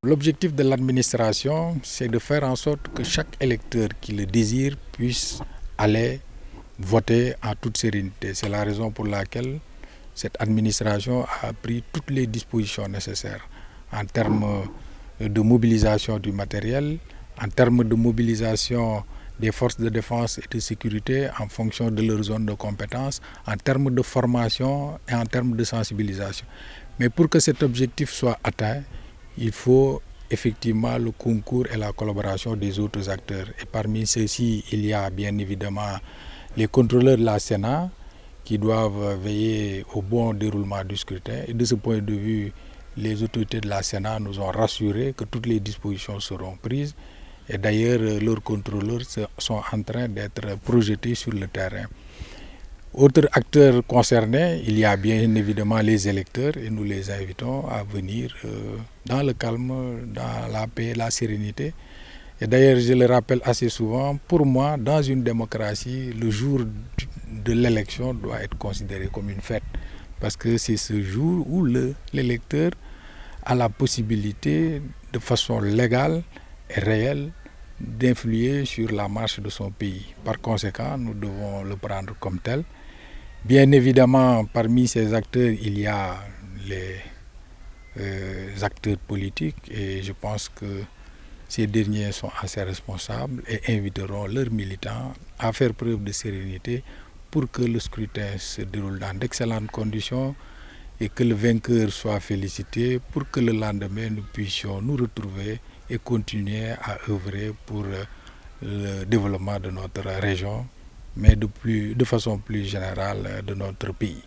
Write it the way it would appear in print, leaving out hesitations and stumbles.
L'objectif de l'administration, c'est de faire en sorte que chaque électeur qui le désire puisse aller voter en toute sérénité. C'est la raison pour laquelle cette administration a pris toutes les dispositions nécessaires en termes de mobilisation du matériel, en termes de mobilisation des forces de défense et de sécurité en fonction de leur zone de compétence, en termes de formation et en termes de sensibilisation. Mais pour que cet objectif soit atteint, il faut effectivement le concours et la collaboration des autres acteurs. Et parmi ceux-ci, il y a bien évidemment les contrôleurs de la Sénat qui doivent veiller au bon déroulement du scrutin. Et de ce point de vue, les autorités de la Sénat nous ont rassuré que toutes les dispositions seront prises. Et d'ailleurs, leurs contrôleurs sont en train d'être projetés sur le terrain. Autres acteurs concernés, il y a bien évidemment les électeurs et nous les invitons à venir dans le calme, dans la paix, la sérénité. Et d'ailleurs, je le rappelle assez souvent, pour moi, dans une démocratie, le jour de l'élection doit être considéré comme une fête. Parce que c'est ce jour où l'électeur a la possibilité, de façon légale et réelle, d'influer sur la marche de son pays. Par conséquent, nous devons le prendre comme tel. Bien évidemment, parmi ces acteurs, il y a les acteurs politiques et je pense que ces derniers sont assez responsables et inviteront leurs militants à faire preuve de sérénité pour que le scrutin se déroule dans d'excellentes conditions et que le vainqueur soit félicité pour que le lendemain nous puissions nous retrouver et continuer à œuvrer pour le développement de notre région, mais de façon plus générale de notre pays.